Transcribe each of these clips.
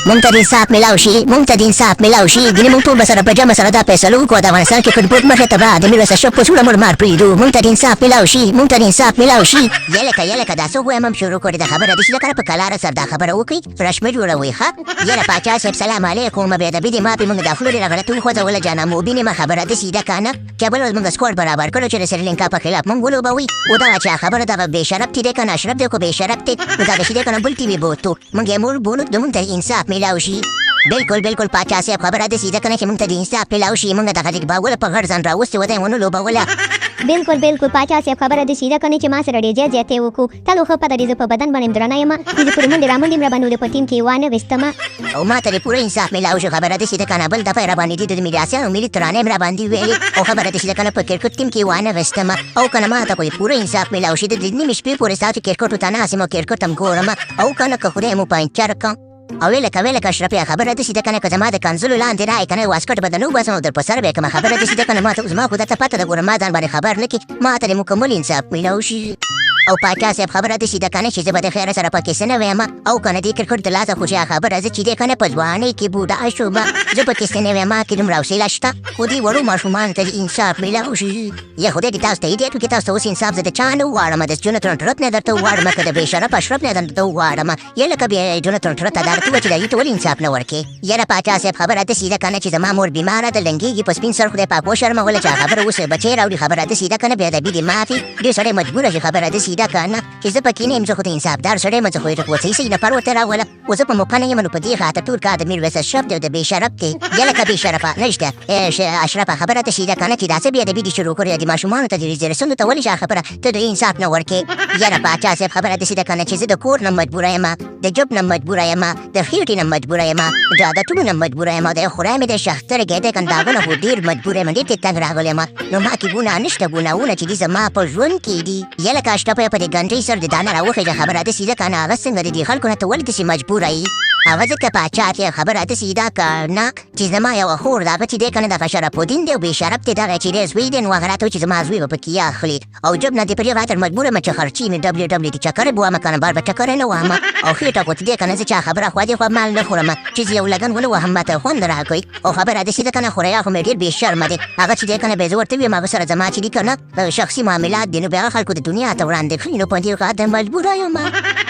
مونږ ته د انصاف میلاو شي، مونږ ته د انصاف میلاو شي. ګینې مونږ ټول به سره په جمع سره دا فیصله وکړو د افغانستان کې کټبوت مخې ته به د میرویس اشرف په سوړه مړ مار پرېږدو. مونږ ته د انصاف میلاو شي، مونږ ته د انصاف میلاو شي. یلکه دا څه ووایم هم شروع کړې ده خبره داسې ده که نه په کلاره سر دا خبره وکړئ رشمه جوړوئ ښه. یاره پاچا صاحب سلام علیکم، بېادبي دې ما پې مونږ دا خوله ډېره غلطه وخوځوله جانه موبینې ما خبره داسې ده که نه چې بله ورځ مونږ سکواډ برابر کړو چې د سریلنکا په خلاف مونږ ولوبوئ. و دغه چا خبره دغه بېشرف دی که نه اشرف دی خو بېشرف دی نو دغه شي دی که نه بل ټي وي بوتو مونږ یې مور بولو د مونږ ته انصاف میلاو شي. بالکل پاچا صاحب خبره داسې ده که نه چې مونږ ته د انصاف میلاو شي. مونږ دغه جګباوله په غړ ځان راوستې وه دی ونه لوبوله. بالکل پاچا صاحب خبره داسې ده که نه چې ما سره ډېر زیاتې وکړو. تلو ښه پته دې زه په بدن باندې درنه یم چې زه پورې منډې رامنډې م راباندې په ټیم کې وانه ویستمه او ما ته دې پوره انصاف میلاو شي. خبره داسې ده که نه بل دفعه یې راباندې دي د میراثیانو ملي ترانې م راباندې ویلې او خبره داسې ده که نه په کرکټ ټیم کې وانه ویستمه او که نه ما ته خو دې پوره انصاف میلاو شي. د نیمې شپې پورې ستاسو کرکټو ته ناست یم او کرکټ هم ګورم او که نه که خدای مو پنچر کړم. او ویلکه اشرفیه خبره داسې ده که نه که زما د کنځلو لاندې رایې که نه واسکټ به د نه وباسم او در په سر به یې کړمه. خبره داسې ده که نه ما ته زما خو درته پته ده ګوره ما ځان باندې خبر نه کړي ما ته دې مکمل انصاف میلاو شي. او پاچا صاحب خبره داسې ده که نه چې زه به د خیره سره پکې څه نه ویم او که نه دې کرکټ د لاسه خوشیه خبره زه چې دی که نه په ځوانۍ کې بوډا شوم زه پکې څه نه ویم کې دومره حوصله شته خو دې وړو ماشومانو ته د انصاف میلاو شي. یا خدای دې تاسو ته هدایت وکړي تاسو ته اوس انصاف زه د چا نه وغواړم د جوناتان ټرمپ نه درته وغواړم که د بېشرف اشرف نه درته وغواړم یا لکه بیا جوناتان ټرمپ ته دا درته ووایه چې دا ته ولې انصاف نه ورکړې. یاره پاچا صاحب خبره داسې ده که نه چې زما مور بیماره ده لنګېږي په سپین سر خدای پاک وشرموله چې خبره اوس بچی راوړي. خبره داسې ده که نه بېادبي دې معافي ډېر سړی مجبوره شي. خبره داسې ده که نه چې زه پکې نه یم زه خو د انصافدار سړی یم زه خو یې وڅۍ نفر ورته راوله و زه په موقع نه یم نو په دې خاطر ټول کار د میرویس اشرف دی او د بېشرف دی. یا لکه بېشرفه نشته اشرفه خبره داسې ده که نه چې دا څه بېادبي دې شروع کړې د ماشومانو ته د ریزرسونو ته ولې خبره ته د انصاف نه ورکې. یاره پاچا صاحب خبره داسې ده که نه چې زه د کور نه مجبوره یم د جب نه مجبوره یم د خېټې نه مجبوره یم د عادتونو نه مجبوره یم د خدای مې د شخترګې د کنداغه نه خو ډېر مجبوره یم ډېر تنګ راغلی یم نو ما کې ګناه نشته ګناهونه چې دي زما په ژوند کې دي. یا لکه اشرفه په دې ګنډۍ سر د دانه راوخېږه خبره داسې ده که نه هغه څنګه د دې خلکو نه ته ولې داسې مجبوره یې. هغه ځکه پاچا صاحب خبره داسې ده که نه چې زما یوه خور د هغه چې دی که نه دغه شرفالدین دی او بېشرف دی دغه چې دی زوی دی نو هغه راته وایي چې زما زوی به پکې اخلي او جب نه دې په دې خاطر مجبوره یم چې خرچي مې WW د چکرې بوامه که نه بار به چکرې نه وهم او خېټه خو ته دی که نه زه چا خبره خوا دې خوا مال نه خورم چې زه یو لګن ونه وهم ماته خوند راکوي او خبره داسې ده که نه خوریا خو مې ډېر بېشرمه دی. هغه چې دی که نه بیا زه ورته ویم هغه سره زما چې دي که نه شخصي معاملات دي نو بیا هغه خلکو د دنیا ته وړاندې کړي نو په دې خاطر مجبوره یم.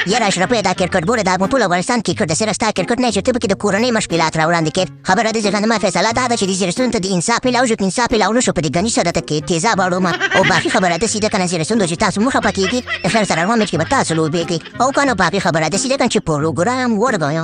یاره اشرفه دا کرکټ ګوره دا مو ټول افغانستان کرکټ د سره ستا کرکټ نه چې ته پکې د کورنۍ مشکلات را وړاندې کړې. خبره داسې که نه ما فیصله دا ده چې دې زیرستونو ته د انصاف میلاو شو که انصاف میلاو نه شو په دې ګني سره ته کې تیزاب اړوم او باقي خبره داسې ده که نه زیرستون چې تاسو مو خفه کېږي د خیر سره روان میچ کې به تاسو لوبېږئ او که نه باقي خبره داسې ده که نه چې پروګرام ورغی